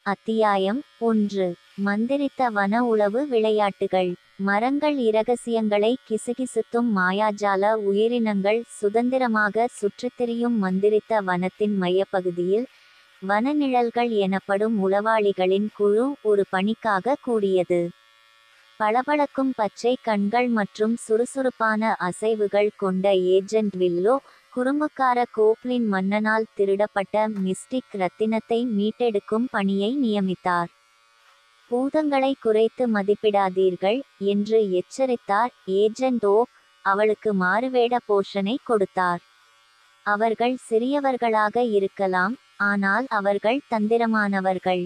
அத்தியாயம் 1. மந்திரித்த வன உளவு விளையாட்டுகள். மரங்கள் இரகசியங்களை கிசுகிசுத்தும் மாயாஜால உயிரினங்கள் சுதந்திரமாக சுற்றித்திரியும் மந்திரித்த வனத்தின் மையப்பகுதியில் வனநிழல்கள் எனப்படும் உளவாளிகளின் குழு ஒரு பணிக்காக கூடியது. பளபளக்கும் பச்சை கண்கள் மற்றும் சுறுசுறுப்பான அசைவுகள் கொண்ட ஏஜென்ட் வில்லோ குறும்புக்கார கோப்லின் மன்னனால் திருடப்பட்ட மிஸ்டிக் ரத்தினத்தை மீட்டெடுக்கும் பணியை நியமித்தார். பூதங்களை குறைத்து மதிப்பிடாதீர்கள் என்று எச்சரித்தார் ஏஜென்ட் ஓக். அவளுக்கு மாறுவேட போஷனை கொடுத்தார். அவர்கள் சிறியவர்களாக இருக்கலாம், ஆனால் அவர்கள் தந்திரமானவர்கள்.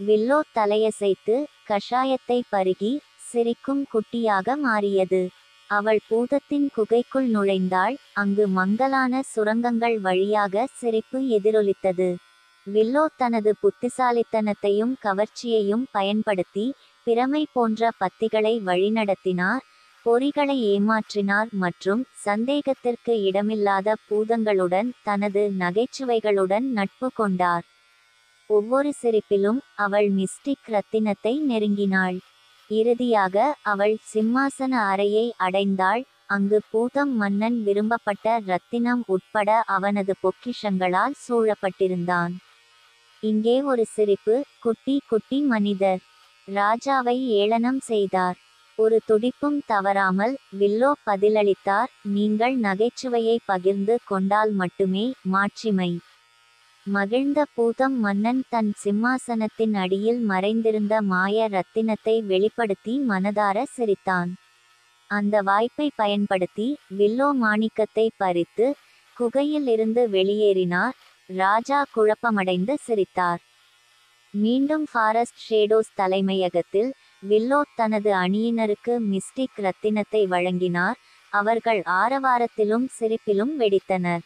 வில்லோ தலையசைத்து கஷாயத்தை பருகி சிரிக்கும் குட்டியாக மாறியது. அவள் பூதத்தின் குகைக்குள் நுழைந்தாள். அங்கு மங்கலான சுரங்கங்கள் வழியாக சிரிப்பு எதிரொலித்தது. வில்லோ தனது புத்திசாலித்தனத்தையும் கவர்ச்சியையும் பயன்படுத்தி பிரமை போன்ற பத்திகளை வழிநடத்தினார், பொறிகளை ஏமாற்றினார் மற்றும் சந்தேகத்திற்கு இடமில்லாத பூதங்களுடன் தனது நகைச்சுவைகளுடன் நட்பு கொண்டார். ஒவ்வொரு சிரிப்பிலும் அவள் மிஸ்டிக் ரத்தினத்தை நெருங்கினாள். இறுதியாக அவள் சிம்மாசன அறையை அடைந்தாள். அங்கு பூதம் மன்னன் விரும்பப்பட்ட ரத்தினம் உட்பட அவனது பொக்கிஷங்களால் சூழப்பட்டிருந்தான். இங்கே ஒரு சிரிப்பு. குட்டி குட்டி மனிதர் ராஜாவை ஏளனம் செய்தார். ஒரு துடிப்பும் தவறாமல் வில்லோ பதிலளித்தார், நீங்கள் நகைச்சுவையை பகிர்ந்து கொண்டால் மட்டுமே மாட்சிமை. மகிழ்ந்த பூதம் மன்னன் தன் சிம்மாசனத்தின் அடியில் மறைந்திருந்த மாய ரத்தினத்தை வெளிப்படுத்தி மனதார சிரித்தான். அந்த வாய்ப்பை பயன்படுத்தி வில்லோ மாணிக்கத்தை பறித்து குகையில் இருந்து வெளியேறினார். ராஜா குழப்பமடைந்து சிரித்தார். மீண்டும் ஃபாரஸ்ட் ஷேடோஸ் தலைமையகத்தில் வில்லோ தனது அணியினருக்கு மிஸ்டிக் ரத்தினத்தை வழங்கினார். அவர்கள் ஆரவாரத்திலும் சிரிப்பிலும் வெடித்தனர்.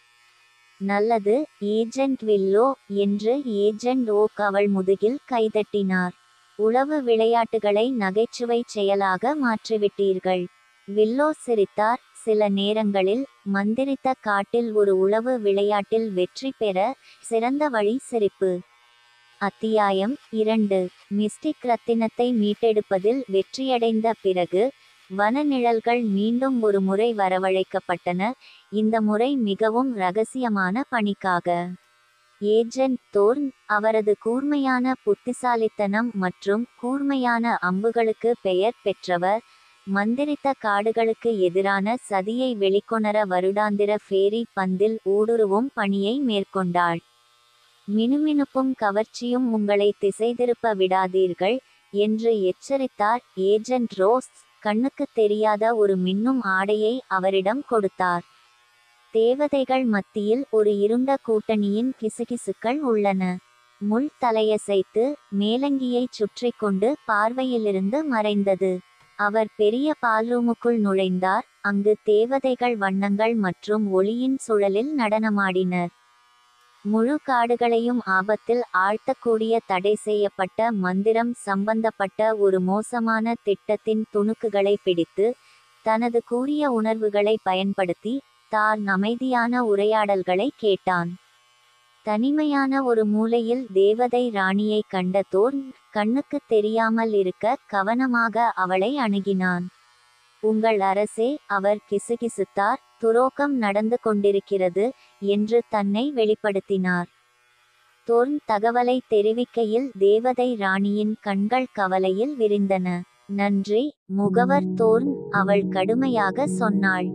நல்லது ஏஜென்ட் வில்லோ என்று ஏஜென்ட் ஓக் அவள் முதுகில் கைதட்டினார். உளவு விளையாட்டுகளை நகைச்சுவை செயலாக மாற்றிவிட்டீர்கள். வில்லோ சிரித்தார். சில நேரங்களில் மந்திரித்த காட்டில் ஒரு உளவு விளையாட்டில் வெற்றி பெற சிறந்த வழி சிரிப்பு. அத்தியாயம் 2. மிஸ்டிக் ரத்தினத்தை மீட்டெடுப்பதில் வெற்றியடைந்த பிறகு வனநிழல்கள் மீண்டும் ஒரு முறை வரவழைக்கப்பட்டன. இந்த முறை மிகவும் இரகசியமான பணிக்காக. ஏஜென்ட் தோர்ன் அவரது கூர்மையான புத்திசாலித்தனம் மற்றும் கூர்மையான அம்புகளுக்கு பெயர் பெற்றவர், மந்திரித்த காடுகளுக்கு எதிரான சதியை வெளிக்கொணர வருடாந்திர ஃபேரி பந்தில் ஊடுருவும் பணியை மேற்கொண்டாள். மினுமினுப்பும் கவர்ச்சியும் உங்களை திசைதிருப்ப விடாதீர்கள் என்று எச்சரித்தார் ஏஜென்ட் ரோஸ். கண்ணுக்கு தெரியாத ஒரு மின்னும் ஆடையை அவரிடம் கொடுத்தார். தேவதைகள் மத்தியில் ஒரு இருண்ட கூட்டணியின் கிசுகிசுக்கள் உள்ளன. முள் தலையசைத்து மேலங்கியை சுற்றி கொண்டு பார்வையிலிருந்து மறைந்தது. அவர் பெரிய பால்ரூமுக்குள் நுழைந்தார். அங்கு தேவதைகள் வண்ணங்கள் மற்றும் ஒளியின் சுழலில் நடனமாடினர். முழு காடுகளையும் ஆபத்தில் ஆழ்த்தக்கூடிய தடை செய்யப்பட்ட மந்திரம் சம்பந்தப்பட்ட ஒரு மோசமான திட்டத்தின் துணுக்குகளை பிடித்து தனது கூரிய உணர்வுகளை பயன்படுத்தி தான் அமைதியான உரையாடல்களை கேட்டான். தனிமையான ஒரு மூலையில் தேவதை ராணியை கண்ட தோர்ன் கண்ணுக்கு தெரியாமல் இருக்க கவனமாக அவளை அணுகினான். உங்கள் அரசே, அவர் கிசுகிசுத்தார். துரோகம் நடந்து கொண்டிருக்கிறது என்று தன்னை வெளிப்படுத்தினார். தோர்ன் தகவலை தெரிவிக்கையில் தேவதை ராணியின் கண்கள் கவலையில் விரிந்தன. நன்றி முகவர் தோர்ன், அவள் கடுமையாக சொன்னாள்.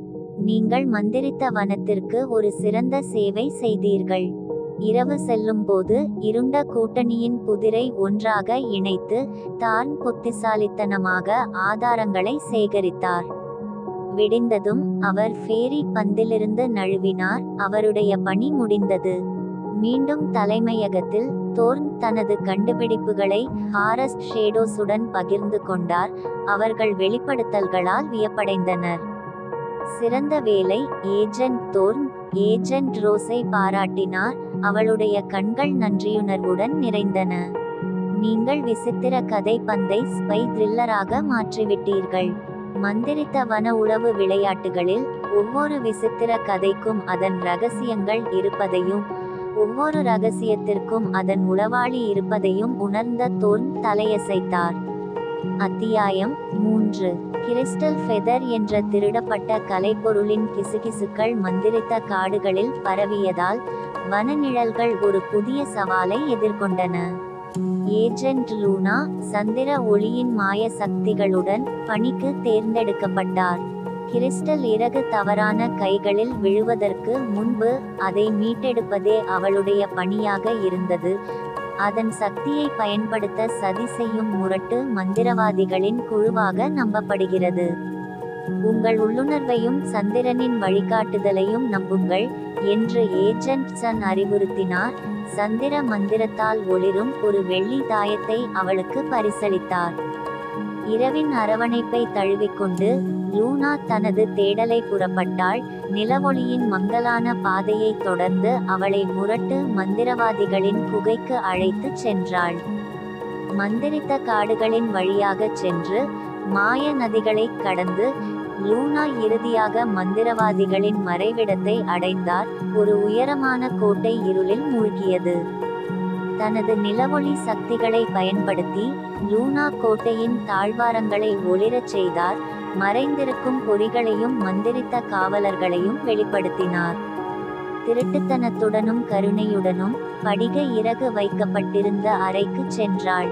நீங்கள் மந்திரித்த வனத்திற்கு ஒரு சிறந்த சேவை செய்தீர்கள். இரவு செல்லும்போது இருண்ட கூட்டணியின் புதிரை ஒன்றாக இணைத்து தான் புத்திசாலித்தனமாக ஆதாரங்களை சேகரித்தார். விடிந்ததும் அவர் ஃபேரி பந்திலிருந்து நழுவினார். அவருடைய பணி முடிந்தது. மீண்டும் தலைமையகத்தில் தோர்ன் தனது கண்டுபிடிப்புகளை ஃபாரஸ்ட் ஷேடோஸுடன் பகிர்ந்து கொண்டார். அவர்கள் வெளிப்படுத்தல்களால் வியப்படைந்தனர். சிறந்த வேலை ஏஜென்ட் தோர்ன். ஏஜென்ட் ரோஸை பாராட்டினார். அவளுடைய கண்கள் நன்றியுணர்வுடன் நிறைந்தன. நீங்கள் விசித்திர கதை பந்தை ஸ்பை த்ரில்லராக மாற்றிவிட்டீர்கள். மந்திரித்த வன உளவு விளையாட்டுகளில் ஒவ்வொரு விசித்திர கதைக்கும் அதன் இரகசியங்கள் இருப்பதையும் ஒவ்வொரு ரகசியத்திற்கும் அதன் உளவாளி இருப்பதையும் உணர்ந்த தோர்ன் தலையசைத்தார். அத்தியாயம் 3. கிறிஸ்டல் ஃபெதர் என்ற திருடப்பட்ட கலைப்பொருளின் கிசுகிசுக்கள் மந்திரித்த காடுகளில் பரவியதால் வனநிழல்கள் ஒரு புதிய சவாலை எதிர்கொண்டன. ஏஜென்ட் லூனா சந்திர ஒளியின் மாய சக்திகளுடன் பணிக்கு தேர்ந்தெடுக்கப்பட்டார். கிறிஸ்டல் இறகு தவறான கைகளில் விழுவதற்கு முன்பு அதை மீட்டெடுப்பதே அவளுடைய பணியாக இருந்தது. அதன் சக்தியை பயன்படுத்த சதி செய்யும் முரட்டு மந்திரவாதிகளின் குழுவாக நம்பப்படுகிறது. உங்கள் உள்ளுணர்வையும் சந்திரனின் வழிகாட்டுதலையும் நம்புங்கள் என்று ஏஜென்ட் சன் அறிவுறுத்தினார். சந்திர மந்திரத்தால் ஒளிரும் ஒரு வெள்ளி தாயத்தை அவளுக்கு பரிசளித்தார். இரவின் அரவணைப்பை தழுவிக்கொண்டு லூனா தனது தேடலை புறப்பட்டாள். நிலவொளியின் மங்கலான பாதையை தொடர்ந்து அவளை முரட்டு மந்திரவாதிகளின் குகைக்கு அழைத்துச் சென்றாள். மந்திரித்த காடுகளின் வழியாகச் சென்று மாய நதிகளை கடந்து லூனா இறுதியாக மந்திரவாதிகளின் மறைவிடத்தை அடைந்தார். ஒரு உயரமான கோட்டை இருளில் மூழ்கியது. தனது நிலவொளி சக்திகளை பயன்படுத்தி லூனா கோட்டையின் தாழ்வாரங்களை ஒளிரச் செய்தார். மறைந்திருக்கும் பொறிகளையும் மந்திரித்த காவலர்களையும் வெளிப்படுத்தினார். திருட்டுத்தனத்துடனும் கருணையுடனும் படிக இறகு வைக்கப்பட்டிருந்த அறைக்கு சென்றாள்.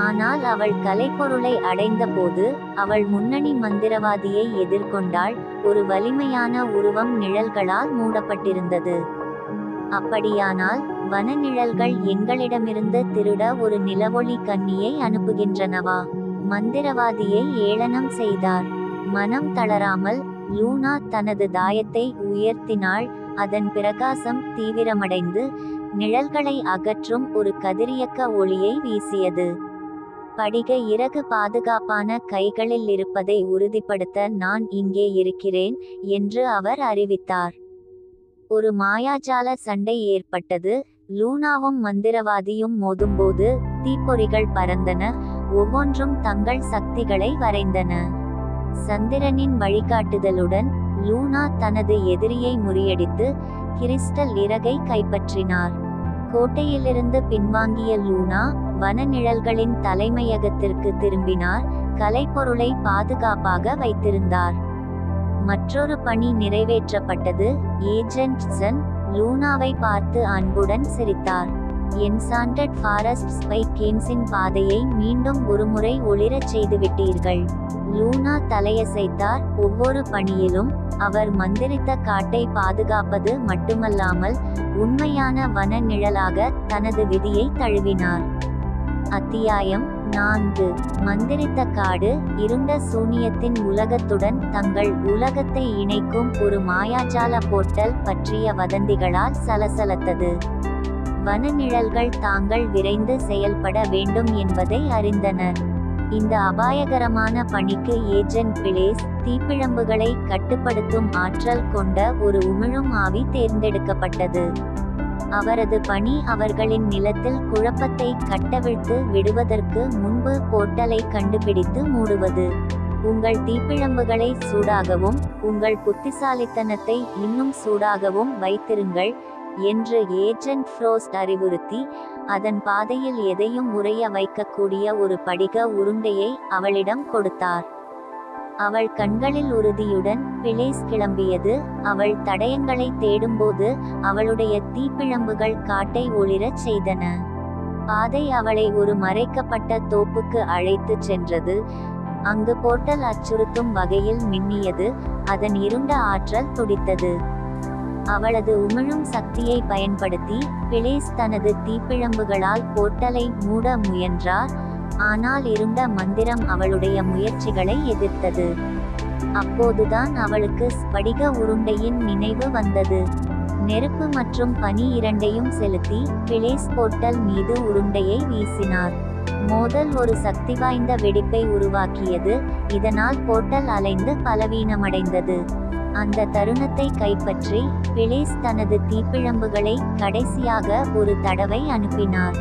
ஆனால் அவள் கலைப்பொருளை அடைந்த போது அவள் முன்னணி மந்திரவாதியை எதிர்கொண்டாள். ஒரு வலிமையான உருவம் நிழல்களால் மூடப்பட்டிருந்தது. அப்படியானால் வனநிழல்கள் எங்களிடமிருந்து திருட ஒரு நிலவொளி கன்னியை அனுப்புகின்றனவா? மந்திரவாதியை ஏளனம் செய்தார். மனம் தளராமல் லூனா தனது தாயத்தை உயர்த்தினாள். அதன் பிரகாசம் தீவிரமடைந்து நிழல்களை அகற்றும் ஒரு கதிரியக்க ஒளியை வீசியது. படிக இறகு பாதுகாப்பான கைகளில் இருப்பதை உறுதிப்படுத்த நான் இங்கே இருக்கிறேன் என்று அவர் அறிவித்தார். ஒரு மாயாஜால சண்டை ஏற்பட்டது. லூனாவும் மந்திரவாதியும் மோதும்போது தீப்பொறிகள் பறந்தன. ஒவ்வொன்றும் தங்கள் சக்திகளை வரைந்தன. சந்திரனின் வழிகாட்டுதலுடன் லூனா தனது எதிரியை முறியடித்து கிறிஸ்டல் இறகை கைப்பற்றினார். கோட்டையிலிருந்து பின்வாங்கிய லூனா வனநிழல்களின் தலைமையகத்திற்கு திரும்பினார். கலைப்பொருளை பாதுகாப்பாக வைத்திருந்தார். மற்றொரு பணி நிறைவேற்றப்பட்டது. ஏஜென்ட் சன் லூனாவை பார்த்து அன்புடன் சிரித்தார். என்சாண்டட் ஃபாரஸ்ட் ஸ்பை கேம்ஸின் பாதையை மீண்டும் ஒருமுறை ஒளிரச் செய்துவிட்டீர்கள். லூனா தலையசைத்தார். ஒவ்வொரு பணியிலும் அவர் மந்திரித்த காட்டை பாதுகாப்பது மட்டுமல்லாமல் உண்மையான வன நிழலாக தனது விதியை தழுவினார். அத்தியாயம் 4. மந்திரித்த காடு இருண்ட சூனியத்தின் உலகத்துடன் தங்கள் உலகத்தை இணைக்கும் ஒரு மாயாஜால போர்ட்டல் பற்றிய வதந்திகளால் சலசலத்தது. வனநிழல்கள் தாங்கள் விரைந்து செயல்பட வேண்டும் என்பதை அறிந்தனர். இந்த அபாயகரமான பணிக்கு ஏஜென்ட் பிளேஸ் தீப்பிழம்புகளை கட்டுப்படுத்தும் ஆற்றல் கொண்ட ஒரு உமிழும் ஆவி தேர்ந்தெடுக்கப்பட்டது. அவரது பணி அவர்களின் நிலத்தில் குழப்பத்தை கட்டவிழ்த்து விடுவதற்கு முன்பு போர்ட்டலை கண்டுபிடித்து மூடுவது. உங்கள் தீப்பிழம்புகளை சூடாகவும் உங்கள் புத்திசாலித்தனத்தை இன்னும் சூடாகவும் வைத்திருங்கள் என்று ஏஜென்ட் ஃப்ரோஸ்ட் அறிவுறுத்தி அதன் பாதையில் எதையும் உறைய வைக்கக்கூடிய ஒரு படிக உருண்டையை அவளிடம் கொடுத்தார். அவள் கண்களில் உறுதியுடன் பிளேஸ் கிளம்பியது. அவள் தடயங்களை தேடும்போது அவளுடைய தீப்பிழம்புகள் காட்டை ஒளிரச் செய்தன. பாதை அவளை ஒரு மறைக்கப்பட்ட தோப்புக்கு அழைத்துச் சென்றது. அங்கு போர்ட்டல் அச்சுறுத்தும் வகையில் மின்னியது. அதன் இருண்ட ஆற்றல் துடித்தது. அவளது உமிழும் சக்தியை பயன்படுத்தி பிளேஸ் தனது தீப்பிழம்புகளால் போர்ட்டலை மூட முயன்றார். ஆனால் இருண்ட மந்திரம் அவளுடைய முயற்சிகளை எதிர்த்தது. அப்போதுதான் அவளுக்கு ஸ்படிக உருண்டையின் நினைவு வந்தது. நெருப்பு மற்றும் பனி இரண்டையும் செலுத்தி பிளேஸ் போர்ட்டல் மீது உருண்டையை வீசினார். மோதல் ஒரு சக்தி வாய்ந்த வெடிப்பை உருவாக்கியது. இதனால் போர்ட்டல் அலைந்து பலவீனமடைந்தது. அந்த தருணத்தை கைப்பற்றி பிளேஸ் தனது தீப்பிழம்புகளை கடைசியாக ஒரு தடவை அனுப்பினார்.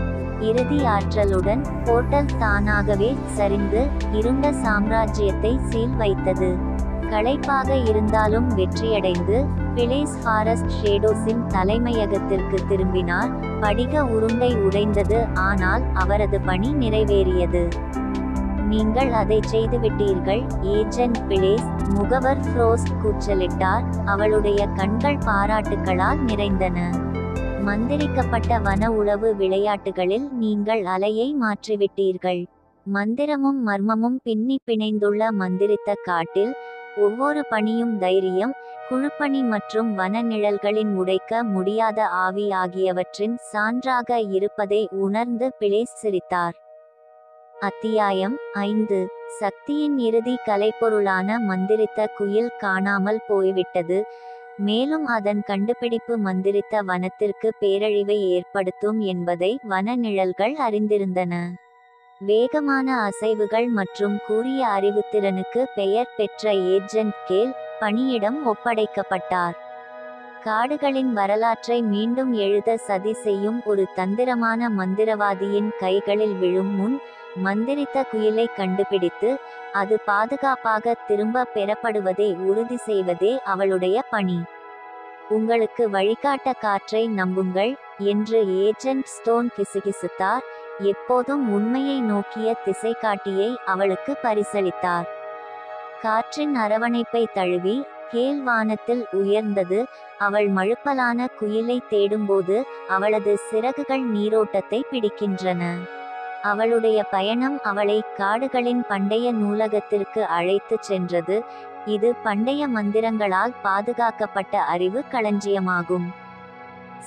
இறுதி ஆற்றலுடன் போர்ட்டல் தானாகவே சரிந்து இருண்ட சாம்ராஜ்யத்தை சீல் வைத்தது. களைப்பாக இருந்தாலும் வெற்றியடைந்து பிளேஸ் ஃபாரஸ்ட் ஷேடோஸின் தலைமையகத்திற்கு திரும்பினார். படிக உருண்டை உடைந்தது, ஆனால் அவரது பணி நிறைவேறியது. நீங்கள் அதை செய்துவிட்டீர்கள், ஏஜென்ட் பிளேஸ். முகவர் ஃப்ரோஸ்ட் கூச்சலிட்டார். அவளுடைய கண்கள் பாராட்டுகளால் நிறைந்தன. மந்திரிக்கப்பட்ட வன உளவு விளையாட்டுகளில் நீங்கள் அலையை மாற்றிவிட்டீர்கள். மந்திரமும் மர்மமும் பின்னி பிணைந்துள்ள மந்திரித்த காட்டில் ஒவ்வொரு பணியும் தைரியம், குழுப்பணி மற்றும் வன நிழல்களின் உடைக்க முடியாத ஆவி ஆகியவற்றின் சான்றாக இருப்பதை உணர்ந்து பிளேஸ் சிரித்தார். அத்தியாயம் 5. சக்தியின் இறுதி கலைப்பொருளான மந்திரித்த குயில் காணாமல் போய்விட்டது. மேலும் அதன் கண்டுபிடிப்பு மந்திரித்த வனத்திற்கு பேரழிவை ஏற்படுத்தும் என்பதை வன நிழல்கள் அறிந்திருந்தன. வேகமான அசைவுகள் மற்றும் கூரிய அறிவுத்திறனுக்கு பெயர் பெற்ற ஏஜென்ட் கேல் பணியிடம் ஒப்படைக்கப்பட்டார். காடுகளின் வரலாற்றை மீண்டும் எழுத சதி செய்யும் ஒரு தந்திரமான மந்திரவாதியின் கைகளில் விழும் முன் மந்திரித்த குயிலை கண்டுபிடித்து அது பாதுகாப்பாக திரும்ப பெறப்படுவதை உறுதி செய்வதே அவளுடைய பணி. உங்களுக்கு வழிகாட்ட காற்றை நம்புங்கள் என்று ஏஜென்ட் ஸ்டோன் கிசுகிசுத்தார். எப்போதும் உண்மையை நோக்கிய திசைகாட்டியை அவளுக்கு பரிசளித்தார். காற்றின் அரவணைப்பை தழுவி கேல் வானத்தில் உயர்ந்தது. அவள் மழுப்பலான குயிலை தேடும்போது அவளது சிறகுகள் நீரோட்டத்தை பிடிக்கின்றன. அவளுடைய பயணம் அவளை காடுகளின் பண்டைய நூலகத்திற்கு அழைத்துச் சென்றது. இது பண்டைய மந்திரங்களால் பாதுகாக்கப்பட்ட அறிவு களஞ்சியமாகும்.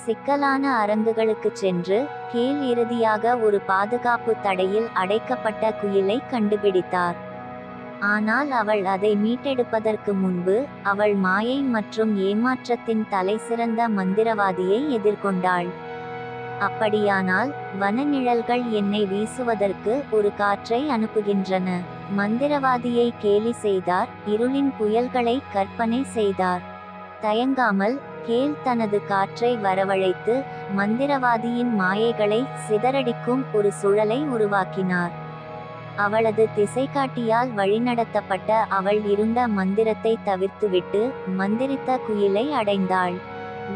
சிக்கலான அரங்குகளுக்கு சென்று கேல் இறுதியாக ஒரு பாதுகாப்பு தடையில் அடைக்கப்பட்ட குயிலை கண்டுபிடித்தார். ஆனால் அவள் அதை மீட்டெடுப்பதற்கு முன்பு அவள் மாயை மற்றும் ஏமாற்றத்தின் தலைசிறந்த மந்திரவாதியை எதிர்கொண்டாள். அப்படியானால் வன நிழல்கள் என்னை வீசுவதற்கு ஒரு காற்றை அனுப்புகின்றன. மந்திரவாதியை கேலி செய்தார். இருளின் புயல்களை கற்பனை செய்தார். தயங்காமல் கேல் தனது காற்றை வரவழைத்து மந்திரவாதியின் மாயைகளை சிதறடிக்கும் ஒரு சுழலை உருவாக்கினார். அவளது திசைகாட்டியால் வழிநடத்தப்பட்ட அவள் இருண்ட மந்திரத்தை தவிர்த்துவிட்டு மந்திரித்த குயிலை அடைந்தாள்.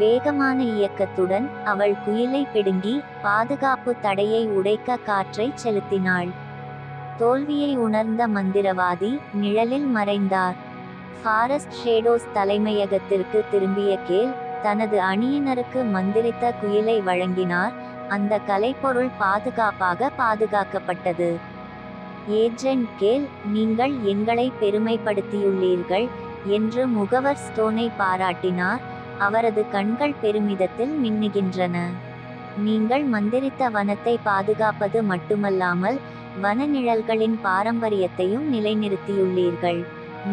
வேகமான இயக்கத்துடன் அவள் குயிலை பிடுங்கி பாதுகாப்பு தடையை உடைக்க காற்றை செலுத்தினாள். தோல்வியை உணர்ந்த மந்திரவாதி நிழலில் மறைந்தார். ஃபாரஸ்ட் ஷேடோஸ் தலைமையகத்திற்கு திரும்பிய கேல் தனது அணியினருக்கு மந்திரித்த குயிலை வழங்கினார். அந்த கலைப்பொருள் பாதுகாப்பாக பாதுகாக்கப்பட்டது. ஏஜென்ட் கேல், நீங்கள் எங்களை பெருமைப்படுத்தியுள்ளீர்கள் என்று முகவர் ஸ்டோனை பாராட்டினார். அவரது கண்கள் பெருமிதத்தில் மின்னுகின்றன. நீங்கள் மந்திரித்த வனத்தை பாதுகாப்பது மட்டுமல்லாமல் வன நிழல்களின் பாரம்பரியத்தையும் நிலைநிறுத்தியுள்ளீர்கள்.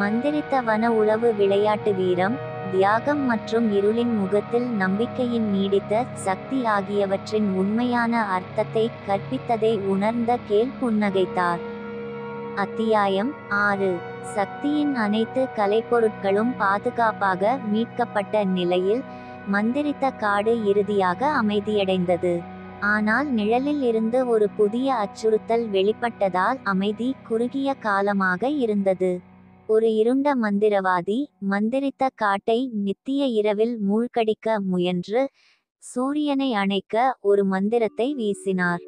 மந்திரித்த வன உளவு விளையாட்டு வீரம், தியாகம் மற்றும் இருளின் முகத்தில் நம்பிக்கையின் நீடித்த சக்தி ஆகியவற்றின் உண்மையான அர்த்தத்தை கற்பித்ததை உணர்ந்த கேல் புன்னகைத்தார். அத்தியாயம் 6. சக்தியின் அனைத்து கலைப்பொருட்களும் பாதுகாப்பாக மீட்கப்பட்ட நிலையில் மந்திரித்த காடு இறுதியாக அமைதியடைந்தது. ஆனால் நிழலில் இருந்து ஒரு புதிய அச்சுறுத்தல் வெளிப்பட்டதால் அமைதி குறுகிய காலமாக இருந்தது. ஒரு இருண்ட மந்திரவாதி மந்திரித்த காட்டை நித்திய இரவில் மூழ்கடிக்க முயன்று சூரியனை அணைக்க ஒரு மந்திரத்தை வீசினார்.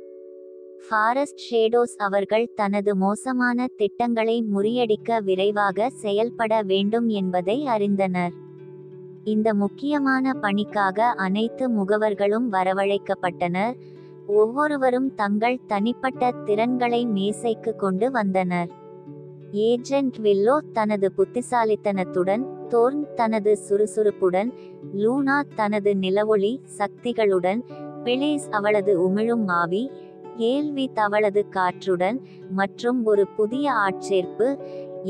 ஃபாரஸ்ட் ஷேடோஸ் அவர்கள் தனது மோசமான திட்டங்களை முறியடிக்க விரைவாக செயல்பட வேண்டும் என்பதை அறிந்தனர். இந்த முக்கியமான பணிக்காக அனைத்து முகவர்களும் வரவழைக்கப்பட்டனர். ஒவ்வொருவரும் தங்கள் தனிப்பட்ட திறன்களை மேசைக்கு கொண்டு வந்தனர். ஏஜென்ட் வில்லோ தனது புத்திசாலித்தனத்துடன், தோர்ன் தனது சுறுசுறுப்புடன், லூனா தனது நிலவொளி சக்திகளுடன், பிளேஸ் அவளது உமிழும் ஆவி, கேல்வி அவளது காற்றுடன் மற்றும் ஒரு புதிய ஆட்சேர்ப்பு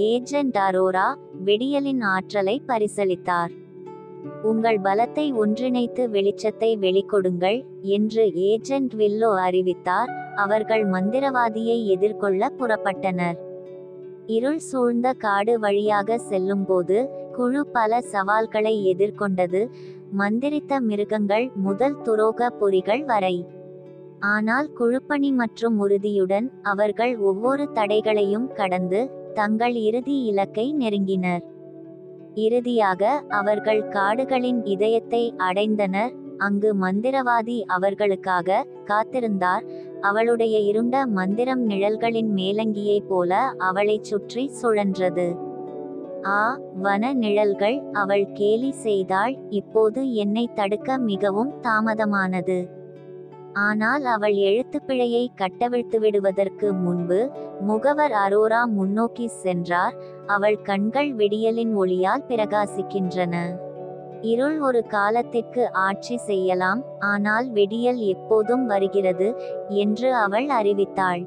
ஏஜென்ட் அரோரா வெடியலின் ஆற்றலை பரிசளித்தார். உங்கள் பலத்தை ஒன்றிணைத்து வெளிச்சத்தை வெளிக்கொடுங்கள் என்று ஏஜென்ட் வில்லோ அறிவித்தார். அவர்கள் மந்திரவாதியை எதிர்கொள்ள புறப்பட்டனர். இருள் சூழ்ந்த காடு வழியாக செல்லும்போது குழு பல சவால்களை எதிர்கொண்டது. மந்திரித்த மிருகங்கள் முதல் துரோக பொறிகள் வரை. ஆனால் குழுப்பணி மற்றும் உறுதியுடன் அவர்கள் ஒவ்வொரு தடைகளையும் கடந்து தங்கள் இறுதி இலக்கை நெருங்கினர். இறுதியாக அவர்கள் காடுகளின் இதயத்தை அடைந்தனர். அங்கு மந்திரவாதி அவர்களுக்காக காத்திருந்தார். அவளுடைய இருண்ட மந்திரம் நிழல்களின் மேலங்கியைப் போல அவளைச் சுற்றி சுழன்றது. ஆ, வன நிழல்கள், அவள் கேலி செய்தாள். இப்போது என்னை தடுக்க மிகவும் தாமதமானது. ஆனால் அவள் எழுத்துப்பிழையை கட்டவிழ்த்துவிடுவதற்கு முன்பு முகவர் அரோரா முன்னோக்கி சென்றார். அவள் கண்கள் விடியலின் ஒளியால் பிரகாசிக்கின்றன. இருள் ஒரு காலத்திற்கு ஆட்சி செய்யலாம், ஆனால் விடியல் எப்போதும் வருகிறது என்று அவள் அறிவித்தாள்.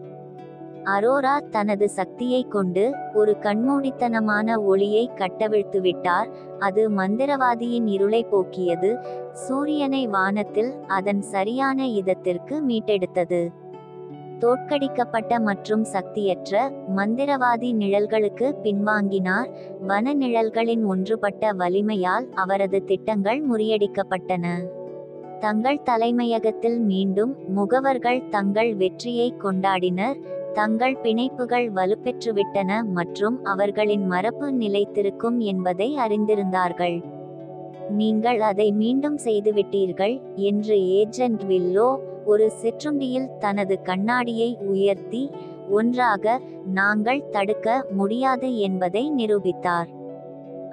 அரோரா தனது சக்தியை கொண்டு ஒரு கண்மூடித்தனமான ஒளியை கட்டவிழ்த்துவிட்டார். அது மந்திரவாதியின் இருளை போக்கியது, சூரியனை வானத்தில் அதன் சரியான இதத்திற்கு மீட்டெடுத்தது. தோற்கடிக்கப்பட்ட மற்றும் சக்தியற்ற மந்திரவாதி நிழல்களுக்கு பின்வாங்கினார். வன நிழல்களின் ஒன்றுபட்ட வலிமையால் அவரது திட்டங்கள் முறியடிக்கப்பட்டன. தங்கள் தலைமையகத்தில் மீண்டும் முகவர்கள் தங்கள் வெற்றியை கொண்டாடினர். தங்கள் பிணைப்புகள் வலுப்பெற்றுவிட்டன மற்றும் அவர்களின் மரபு நிலைத்திருக்கும் என்பதை அறிந்திருந்தார்கள். நீங்கள் அதை மீண்டும் செய்துவிட்டீர்கள் என்று ஏஜென்ட் வில்லோ ஒரு சிற்றுண்டியில் தனது கண்ணாடியை உயர்த்தி ஒன்றாக நாங்கள் தடுக்க முடியாது என்பதை நிரூபித்தார்.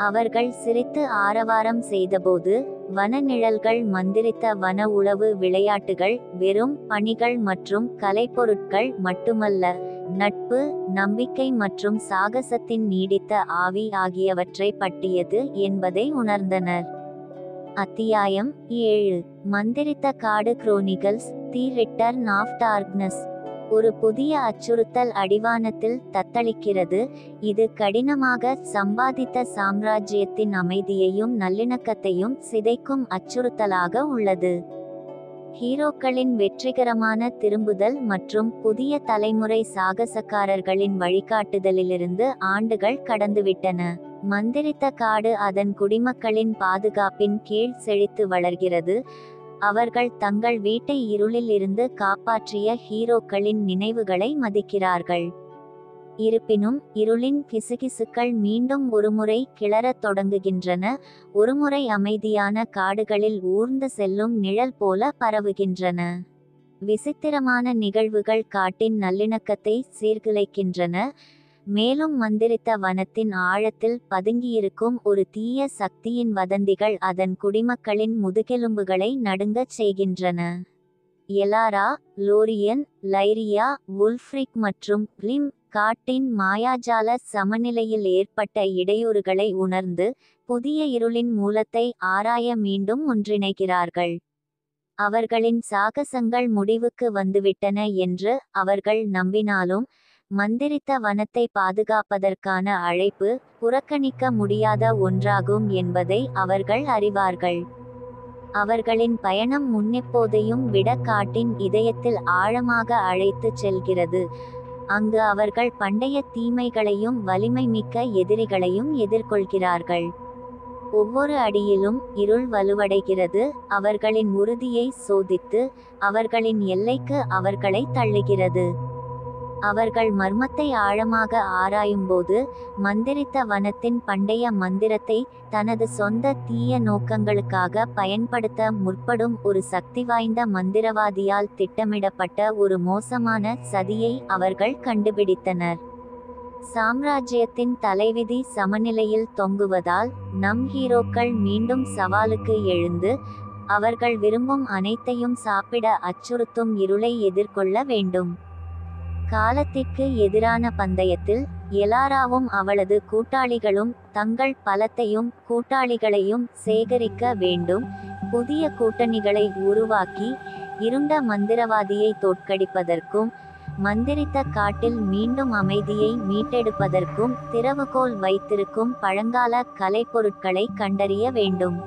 அவர்கள் சிரித்து ஆரவாரம் செய்தபோது வன நிழல்கள் மந்திரித்த வன உளவு விளையாட்டுகள் வெறும் பணிகள் மற்றும் கலைப்பொருட்கள் மட்டுமல்ல, நட்பு, நம்பிக்கை மற்றும் சாகசத்தின் நீடித்த ஆவி ஆகியவற்றை பற்றியது என்பதை உணர்ந்தனர். அத்தியாயம் 7. மந்திரித்த காடு குரோனிகல்ஸ், தி ரிட்டர்ன் ஆஃப் டார்க்னஸ். ஒரு புதிய அச்சுறுத்தல் அடிவானத்தில் தத்தளிக்கிறது. இது கடினமாக சம்பாதித்த சாம்ராஜ்யத்தின் அமைதியையும் நல்லிணக்கத்தையும் சிதைக்கும் அச்சுறுத்தலாக உள்ளது. ஹீரோக்களின் வெற்றிகரமான திரும்புதல் மற்றும் புதிய தலைமுறை சாகசக்காரர்களின் வழிகாட்டுதலிலிருந்து ஆண்டுகள் கடந்துவிட்டன. மந்திரித்த காடு அதன் குடிமக்களின் பாதுகாப்பின் கீழ் செழித்து வளர்கிறது. அவர்கள் தங்கள் வீட்டை இருளில் இருந்து காப்பாற்றிய ஹீரோக்களின் நினைவுகளை மதிக்கிறார்கள். இருப்பினும் இருளின் கிசுகிசுக்கள் மீண்டும் ஒருமுறை கிளறத் தொடங்குகின்றன. ஒருமுறை அமைதியான காடுகளில் ஊர்ந்து செல்லும் நிழல் போல பரவுகின்றன. விசித்திரமான நிகழ்வுகள் காட்டின் நல்லிணக்கத்தை சீர்குலைக்கின்றன. மேலும் மந்திரித்த வனத்தின் ஆழத்தில் பதுங்கியிருக்கும் ஒரு தீய சக்தியின் வதந்திகள் அதன் குடிமக்களின் முதுகெலும்புகளை நடுங்கச் செய்கின்றன. எலாரா, லோரியன், லைரியா, வுல்ஃப்ரிக் மற்றும் பிளிம் காட்டின் மாயாஜால சமநிலையில் ஏற்பட்ட இடையூறுகளை உணர்ந்து புதிய இருளின் மூலத்தை ஆராய மீண்டும் ஒன்றிணைகிறார்கள். அவர்களின் சாகசங்கள் முடிவுக்கு வந்துவிட்டன என்று அவர்கள் நம்பினாலும் மந்திரித்த வனத்தை பாதுகாப்பதற்கான அழைப்பு புறக்கணிக்க முடியாத ஒன்றாகும் என்பதை அவர்கள் அறிவார்கள். அவர்களின் பயணம் முன்னெப்போதையும் விட காட்டின் இதயத்தில் ஆழமாக அழைத்துச் செல்கிறது. அங்கு அவர்கள் பண்டைய தீமைகளையும் வலிமை மிக்க எதிரிகளையும் எதிர்கொள்கிறார்கள். ஒவ்வொரு அடியிலும் இருள் வலுவடைகிறது. அவர்களின் உறுதியை சோதித்து அவர்களின் எல்லைக்கு அவர்களை தள்ளுகிறது. அவர்கள் மர்மத்தை ஆழமாக ஆராயும்போது மந்திரித்த வனத்தின் பண்டைய மந்திரத்தை தனது சொந்த தீய நோக்கங்களுக்காக பயன்படுத்த முற்படும் ஒரு சக்தி வாய்ந்த மந்திரவாதியால் திட்டமிடப்பட்ட ஒரு மோசமான சதியை அவர்கள் கண்டுபிடித்தனர். சாம்ராஜ்யத்தின் தலைவிதி சமநிலையில் தொங்குவதால் நம் ஹீரோக்கள் மீண்டும் சவாலுக்கு எழுந்து அவர்கள் விரும்பும் அனைத்தையும் சாப்பிட அச்சுறுத்தும் இருளை எதிர்கொள்ள வேண்டும். காலத்திற்கு எதிரான பந்தயத்தில் எலாராவும் அவளது கூட்டாளிகளும் தங்கள் பலத்தையும் கூட்டாளிகளையும் சேகரிக்க வேண்டும். புதிய கூட்டணிகளை உருவாக்கி இருண்ட மந்திரவாதியை தோற்கடிப்பதற்கும் மந்திரித்த காட்டில் மீண்டும் அமைதியை மீட்டெடுப்பதற்கும் திறவுகோல் வைத்திருக்கும் பழங்கால கலைப்பொருட்களை கண்டறிய வேண்டும்.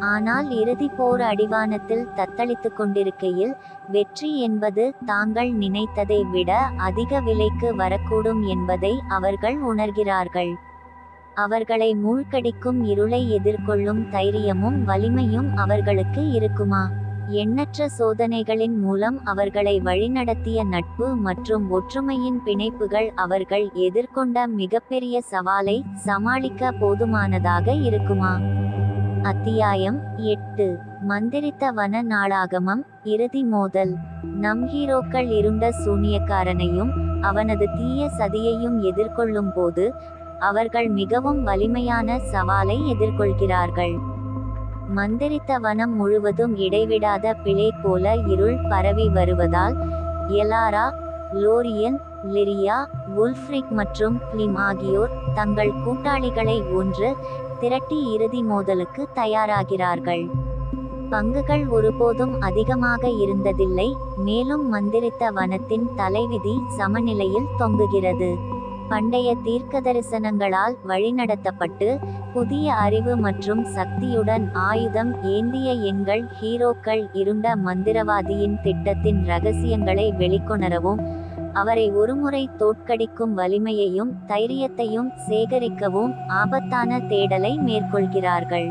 ஆனால் இறுதி போர் அடிவானத்தில் தத்தளித்து கொண்டிருக்கையில் வெற்றி என்பது தாங்கள் நினைத்ததை விட அதிக விலைக்கு வரக்கூடும் என்பதை அவர்கள் உணர்கிறார்கள். அவர்களை மூழ்கடிக்கும் இருளை எதிர்கொள்ளும் தைரியமும் வலிமையும் அவர்களுக்கு இருக்குமா? எண்ணற்ற சோதனைகளின் மூலம் அவர்களை வழிநடத்திய நட்பு மற்றும் ஒற்றுமையின் பிணைப்புகள் அவர்கள் எதிர்கொண்ட மிகப்பெரிய சவாலை சமாளிக்க போதுமானதாக இருக்குமா? அத்தியாயம் 8. மந்திரித்த வன நாளாகமம். இறுதி மோதல். நம் ஹீரோக்கள் இருண்ட சூனியக்காரனையும் அவனது தீய சதியையும் எதிர்கொள்ளும் போது அவர்கள் மிகவும் வலிமையான சவாலை எதிர்கொள்கிறார்கள். மந்திரித்த வனம் முழுவதும் இடைவிடாத பிழை போல இருள் பரவி வருவதால் எலாரா, லோரியன், லிரியா, வுல்ஃப்ரிக் மற்றும் கிளிம் ஆகியோர் தங்கள் கூட்டாளிகளை ஒன்று திரட்டி இறுதி மோதலுக்கு தயாராகிறார்கள். பங்குகள் ஒருபோதும் அதிகமாக இருந்ததில்லை, மேலும் மந்திரித்த வனத்தின் தலைவிதி சமநிலையில் தொங்குகிறது. பண்டைய தீர்க்கதரிசனங்களால் வழிநடத்தப்பட்டு புதிய அறிவு மற்றும் சக்தியுடன் ஆயுதம் ஏந்திய எங்கள் ஹீரோக்கள் இருண்ட மந்திரவாதியின் திட்டத்தின் இரகசியங்களை வெளிக்கொணரவும் அவரை ஒருமுறை தோற்கடிக்கும் வலிமையையும் தைரியத்தையும் சேகரிக்கவும் ஆபத்தான தேடலை மேற்கொள்கிறார்கள்.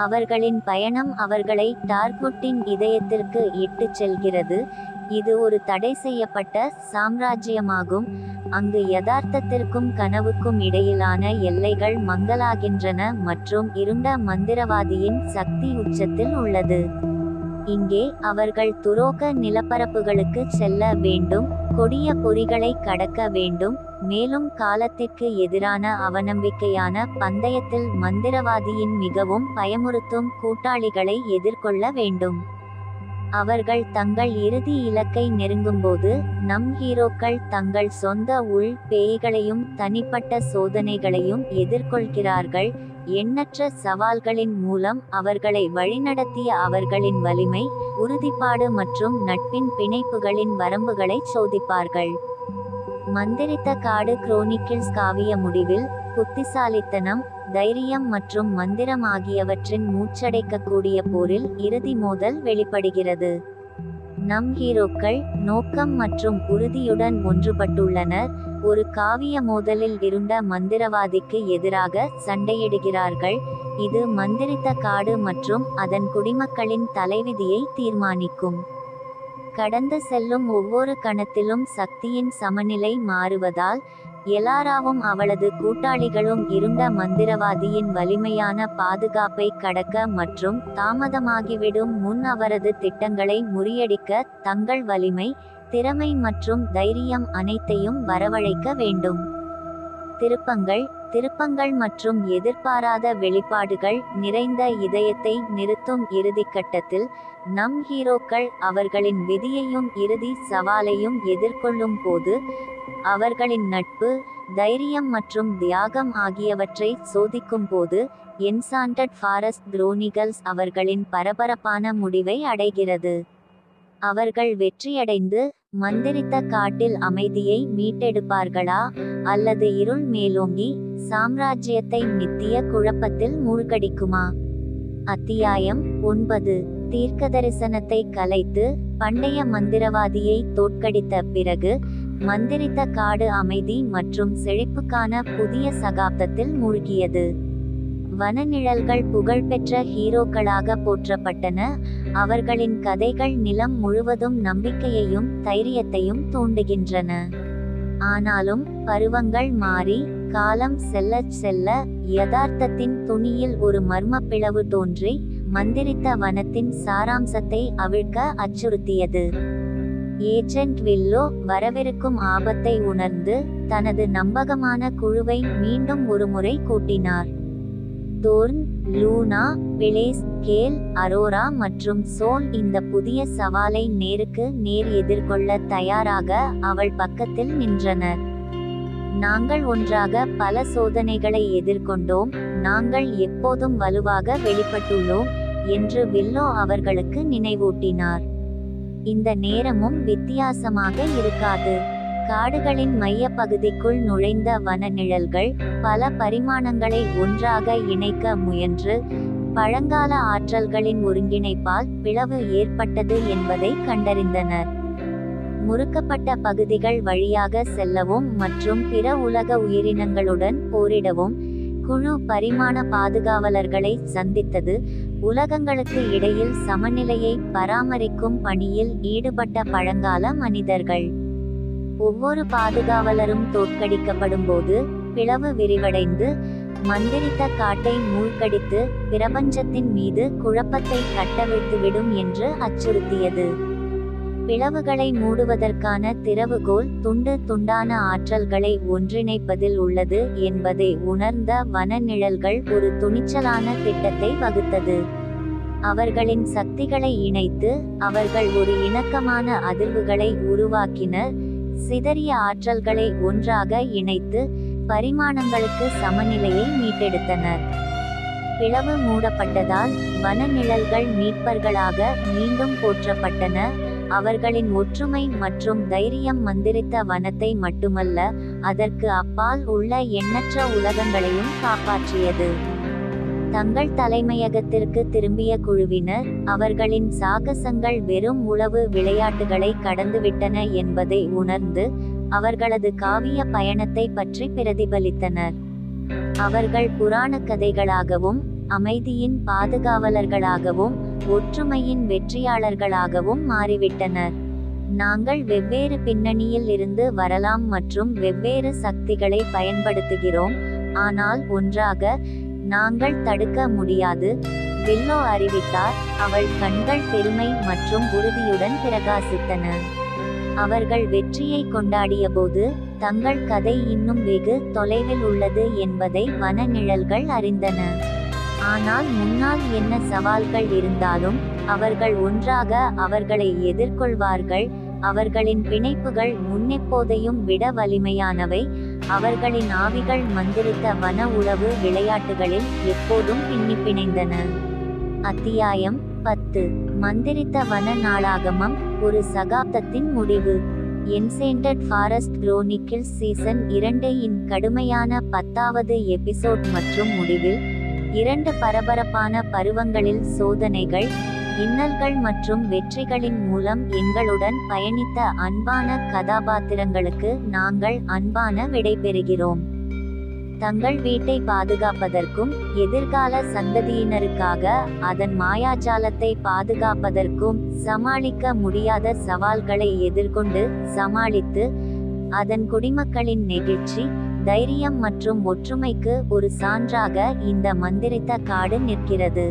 அவர்களின் பயணம் அவர்களை டார்குட்டின் இதயத்திற்கு இட்டுச் செல்கிறது. இது ஒரு தடை செய்யப்பட்ட சாம்ராஜ்யமாகும், அங்கு யதார்த்தத்திற்கும் கனவுக்கும் இடையிலான எல்லைகள் மங்கலாகின்றன மற்றும் இருண்ட மந்திரவாதியின் சக்தி உச்சத்தில் உள்ளது. இங்கே அவர்கள் துரோக நிலப்பரப்புகளுக்கு செல்ல வேண்டும், கொடிய பொறிகளை கடக்க வேண்டும், மேலும் காலத்திற்கு எதிரான அவநம்பிக்கையான பந்தயத்தில் மந்திரவாதியின் மிகவும் பயமுறுத்தும் கூட்டாளிகளை எதிர்கொள்ள வேண்டும். அவர்கள் தங்கள் இறுதி இலக்கை நெருங்கும்போது நம் ஹீரோக்கள் தங்கள் சொந்த உள் பேய்களையும் தனிப்பட்ட சோதனைகளையும் எதிர்கொள்கிறார்கள். எண்ணற்ற சவால்களின் மூலம் அவர்களை வழிநடத்திய அவர்களின் வலிமை, உறுதிப்பாடு மற்றும் நட்பின் பிணைப்புகளின் வரம்புகளை சோதிப்பார்கள். மந்திரித்த காடு குரோனிக்கிள்ஸ் காவிய முடிவில் புத்திசாலித்தனம், தைரியம் மற்றும் மந்திரம் ஆகியவற்றின் மூச்சடைக்கக்கூடிய போரில் இறுதி மோதல் வெளிப்படுகிறது. நம் ஹீரோக்கள் நோக்கம் மற்றும் உறுதியுடன் ஒன்றுபட்டுள்ளனர். ஒரு காவிய மோதலில் இருண்ட மந்திரவாதிக்கு எதிராக சண்டையிடுகிறார்கள். இது மந்திரித்த காடு மற்றும் அதன் குடிமக்களின் தலைவிதியை தீர்மானிக்கும். கடந்து செல்லும் ஒவ்வொரு கணத்திலும் சக்தியின் சமநிலை மாறுவதால் எலாராவும் அவளது கூட்டாளிகளும் இருண்ட மந்திரவாதியின் வலிமையான பாதுகாப்பை கடக்க மற்றும் தாமதமாகிவிடும் முன் அவரது திட்டங்களை முறியடிக்க தங்கள் வலிமை, திறமை மற்றும் தைரியம் அனைத்தையும் வரவழைக்க வேண்டும். திருப்பங்கள் மற்றும் எதிர்பாராத வெளிப்பாடுகள் நிறைந்த இதயத்தை நிறுத்தும் இறுதிக்கட்டத்தில் நம் ஹீரோக்கள் அவர்களின் விதியையும் இறுதி சவாலையும் எதிர்கொள்ளும் போது அவர்களின் நட்பு, தைரியம் மற்றும் தியாகம் ஆகியவற்றை சோதிக்கும் போது என்சாண்டட் ஃபாரஸ்ட் குரோனிகல்ஸ் அவர்களின் பரபரப்பான முடிவை அடைகிறது. அவர்கள் வெற்றியடைந்து மந்திரித்த காட்டில் அமைதியை மீட்டெடுப்பார்களா அல்லது இருள் மேலோங்கி சாம்ராஜ்யத்தை நித்திய குழப்பத்தில் மூழ்கடிக்குமா? அத்தியாயம் 9. தீர்க்கதரிசனத்தை கலைத்து பண்டைய மந்திரவாதியை தோற்கடித்த பிறகு மந்திரித்த காடு அமைதி மற்றும் செழிப்புக்கான புதிய சகாப்தத்தில் மூழ்கியது. வனநிழல்கள் புகழ்பெற்ற ஹீரோக்களாக போற்றப்பட்டன. அவர்களின் கதைகள் நிலம் முழுவதும் நம்பிக்கையையும் தைரியத்தையும் தூண்டுகின்றன. ஆனாலும் பருவங்கள் மாறி காலம் செல்லச் செல்ல யதார்த்தத்தின் துணியில் ஒரு மர்ம பிளவு தோன்றி மந்திரித்த வனத்தின் சாராம்சத்தை அவிழ்க்க அச்சுறுத்தியது. ஏஜென்ட் வில்லோ வரவிருக்கும் ஆபத்தை உணர்ந்து தனது நம்பகமான குழுவை மீண்டும் ஒருமுறை கூட்டினார். தோர்ன், லூனா, பிளேஸ், கேல், அரோரா மற்றும் சோல் இந்த புதிய சவாலை நேருக்கு நேர் எதிர்கொள்ள தயாராக அவள் பக்கத்தில் நின்றனர். நாங்கள் ஒன்றாக பல சோதனைகளை எதிர்கொண்டோம், நாங்கள் எப்போதும் வலுவாக வெளிப்பட்டுள்ளோம் என்று வில்லோ அவர்களுக்கு நினைவூட்டினார். இந்த நேரமும் வித்தியாசமாக இருக்காது. காடுகளின் மைய பகுதிக்குள் நுழைந்த வனநிழல்கள் பல பரிமாணங்களை ஒன்றாக இணைக்க முயன்று பழங்கால ஆற்றல்களின் ஒருங்கிணைப்பால் பிளவு ஏற்பட்டது என்பதை கண்டறிந்தனர். முறுக்கப்பட்ட பகுதிகள் வழியாக செல்லவும் மற்றும் பிற உலக உயிரினங்களுடன் போரிடவும் குழு பரிமாண பாதுகாவலர்களை சந்தித்தது. உலகங்களுக்கு இடையில் சமநிலையை பராமரிக்கும் பணியில் ஈடுபட்ட பழங்கால மனிதர்கள். ஒவ்வொரு பாதுகாவலரும் தோற்கடிக்கப்படும்போது பிளவு விரிவடைந்து மந்திரித்த காட்டை மூழ்கடித்து பிரபஞ்சத்தின் மீது குழப்பத்தை கட்டவிழ்த்துவிடும் என்று அச்சுறுத்தியது. பிளவுகளை மூடுவதற்கான திறவுகோல் துண்டு துண்டான ஆற்றல்களை ஒன்றிணைப்பதில் உள்ளது என்பதை உணர்ந்த வனநிழல்கள் ஒரு துணிச்சலான திட்டத்தை வகுத்தது. அவர்களின் சக்திகளை இணைத்து அவர்கள் ஒரு இணக்கமான அதிர்வுகளை உருவாக்கினர். சிதறிய ஆற்றல்களை ஒன்றாக இணைத்து பரிமாணங்களுக்கு சமநிலையை மீட்டெடுத்தனர். பிளவு மூடப்பட்டதால் வனநிழல்கள் மீட்பர்களாக மீண்டும் போற்றப்பட்டன. அவர்களின் ஒற்றுமை மற்றும் தைரியம் மந்திரித்த வனத்தை மட்டுமல்ல, அதற்கு அப்பால் உள்ள எண்ணற்ற உலகங்களையும் காப்பாற்றியது. தங்கள் தலைமையகத்திற்கு திரும்பிய குழுவினர் அவர்களின் சாகசங்கள் வெறும் உளவு விளையாட்டுகளை கடந்துவிட்டன என்பதை உணர்ந்து அவர்களது காவிய பயணத்தை பற்றி பிரதிபலித்தனர். அவர்கள் புராண கதைகளாகவும் அமைதியின் பாதுகாவலர்களாகவும் ஒற்றுமையின் வெற்றியாளர்களாகவும் மாறிவிட்டனர். நாங்கள் வெவ்வேறு பின்னணியில் இருந்து வரலாம் மற்றும் வெவ்வேறு சக்திகளை பயன்படுத்துகிறோம், ஆனால் ஒன்றாக நாங்கள் தடுக்க முடியாது, வில்லோ அறிவித்தார். அவள் கண்கள் பெருமை மற்றும் உறுதியுடன் பிரகாசித்தன. அவர்கள் வெற்றியை கொண்டாடியபோது தங்கள் கதை இன்னும் வெகு தொலைவில் உள்ளது என்பதை வனநிழல்கள் அறிந்தன. ஆனால் முன்னால் என்ன சவால்கள் இருந்தாலும் அவர்கள் ஒன்றாக அவர்களை எதிர்கொள்வார்கள். அவர்களின் பிணைப்புகள் முன்னெப்போதையும் விட வலிமையானவை. அவர்களின் ஆவிகள் மந்திரித்த வன உளவு விளையாட்டுகளில் எப்போதும் பின்னி பிணைந்தன. அத்தியாயம் 10. மந்திரித்த வன நாளாகமம், ஒரு சகாப்தத்தின் முடிவு. என்சேண்டட் ஃபாரஸ்ட் குரோனிக்கிள்ஸ் சீசன் 2 இன் கடுமையான 10வது எபிசோட் மற்றும் முடிவில் 2 பரபரப்பான பருவங்களில் சோதனைகள், இன்னல்கள் மற்றும் வெற்றிகளின் மூலம் எங்களுடன் பயணித்த அன்பான கதாபாத்திரங்களுக்கு நாங்கள் அன்பான விடை பெறுகிறோம். தங்கள் வீட்டை பாதுகாப்பதற்கும் எதிர்கால சந்ததியினருக்காக அதன் மாயாஜாலத்தை பாதுகாப்பதற்கும் சமாளிக்க முடியாத சவால்களை எதிர்கொண்டு சமாளித்து அதன் குடிமக்களின் நெகிழ்ச்சி, தைரியம் மற்றும் ஒற்றுமைக்கு ஒரு சான்றாக இந்த மந்திரித்த காடு நிற்கிறது.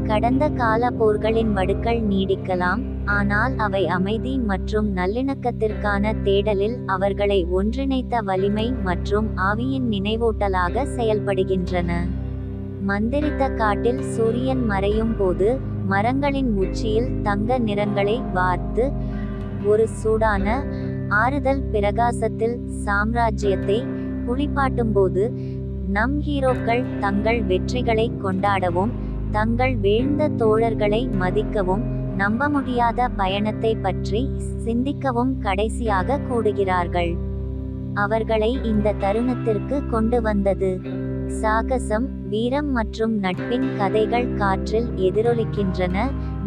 கடந்த கால போர்களின் வடுக்கள் நீடிக்கலாம், ஆனால் அவை அமைதி மற்றும் நல்லிணக்கத்திற்கான தேடலில் அவர்களை ஒன்றிணைத்த வலிமை மற்றும் ஆவியின் நினைவூட்டலாக செயல்படுகின்றன. மந்திரித்த காட்டில் சூரியன் மறையும் போது மரங்களின் உச்சியில் தங்க நிறங்களை வார்த்து ஒரு சூடான ஆறுதல் பிரகாசத்தில் சாம்ராஜ்யத்தை குளிப்பாட்டும்போது நம் ஹீரோக்கள் தங்கள் வெற்றிகளை கொண்டாடவும் தங்கள் வீழ்ந்த தோழர்களை மதிக்கவும் நம்ப முடியாத பயணத்தை பற்றி சிந்திக்கவும் கடைசியாக கூடுகிறார்கள். அவர்களை இந்த தருணத்திற்கு கொண்டு வந்தது சாகசம், வீரம் மற்றும் நட்பின் கதைகள் காற்றில் எதிரொலிக்கின்றன.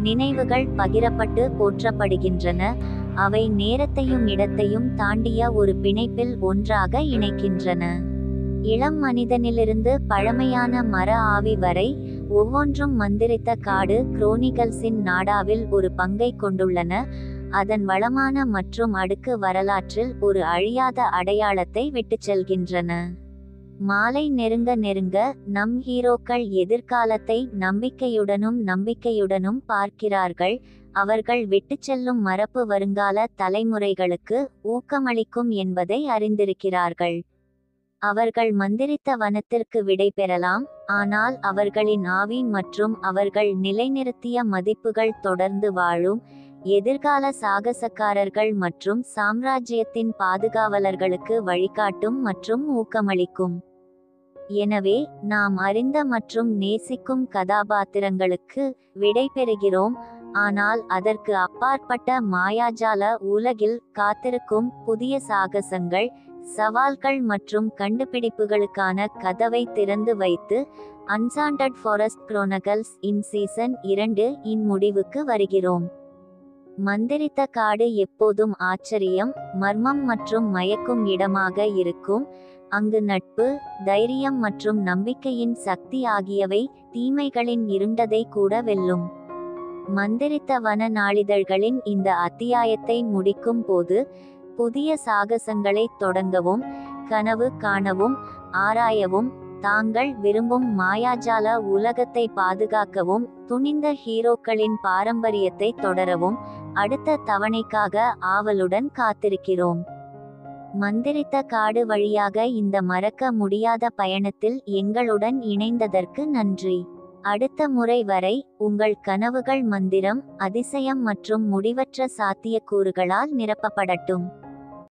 நினைவுகள் பகிரப்பட்டு போற்றப்படுகின்றன. அவை நேரத்தையும் இடத்தையும் தாண்டிய ஒரு பிணைப்பில் ஒன்றாக இணைக்கின்றன. இளம் மனிதனிலிருந்து பழமையான மர ஆவி வரை ஒவ்வொன்றும் மந்திரித்த காடு குரோனிகல்ஸின் நாடாவில் ஒரு பங்கை கொண்டுள்ளன. அதன் வளமான மற்றும் அடுக்கு வரலாற்றில் ஒரு அழியாத அடையாளத்தை விட்டுச் செல்கின்றன. மாலை நெருங்க நெருங்க நம் ஹீரோக்கள் எதிர்காலத்தை நம்பிக்கையுடனும் பார்க்கிறார்கள். அவர்கள் விட்டுச் செல்லும் மரபு வருங்கால தலைமுறைகளுக்கு ஊக்கமளிக்கும் என்பதை அறிந்திருக்கிறார்கள். அவர்கள் மந்திரித்த வனத்திற்கு விடை பெறலாம், ஆனால் அவர்களின் ஆவி மற்றும் அவர்கள் நிலைநிறுத்திய மதிப்புகள் தொடர்ந்து வாழும். எதிர்கால சாகசக்காரர்கள் மற்றும் சாம்ராஜ்யத்தின் பாதுகாவலர்களுக்கு வழிகாட்டும் மற்றும் ஊக்கமளிக்கும். எனவே நாம் அறிந்த மற்றும் நேசிக்கும் கதாபாத்திரங்களுக்கு விடை பெறுகிறோம், ஆனால் அதற்கு அப்பாற்பட்ட மாயாஜால உலகில் காத்திருக்கும் புதிய சாகசங்கள், சவால்கள் மற்றும் கண்டுபிடிப்புகளுக்கான கதவை திறந்து வைத்து அன்சாண்டட் ஃபாரஸ்ட் குரோனிகல்ஸ் இன் சீசன் 2 இன் முடிவுக்கு வருகிறோம். மந்திரித்த காடு எப்போதும் ஆச்சரியம், மர்மம் மற்றும் மயக்கும் இடமாக இருக்கும். அங்கு நட்பு, தைரியம் மற்றும் நம்பிக்கையின் சக்தி ஆகியவை தீமைகளின் இருண்டதை கூட வெல்லும். மந்திரித்த வன நாளிதழ்களின் இந்த அத்தியாயத்தை முடிக்கும் போது, புதிய சாகசங்களை தொடங்கவும், கனவு காணவும், ஆராயவும், தாங்கள் விரும்பும் மாயாஜால உலகத்தை பாதுகாக்கவும், துணிந்த ஹீரோக்களின் பாரம்பரியத்தை தொடரவும் அடுத்த தவணைக்காக ஆவலுடன் காத்திருக்கிறோம். மந்திரித்த காடு வழியாக இந்த மறக்க முடியாத பயணத்தில் எங்களுடன் இணைந்ததற்கு நன்றி. அடுத்த முறை வரை உங்கள் கனவுகள் மந்திரம், அதிசயம் மற்றும் முடிவற்ற சாத்தியக்கூறுகளால் நிரப்பப்படட்டும்.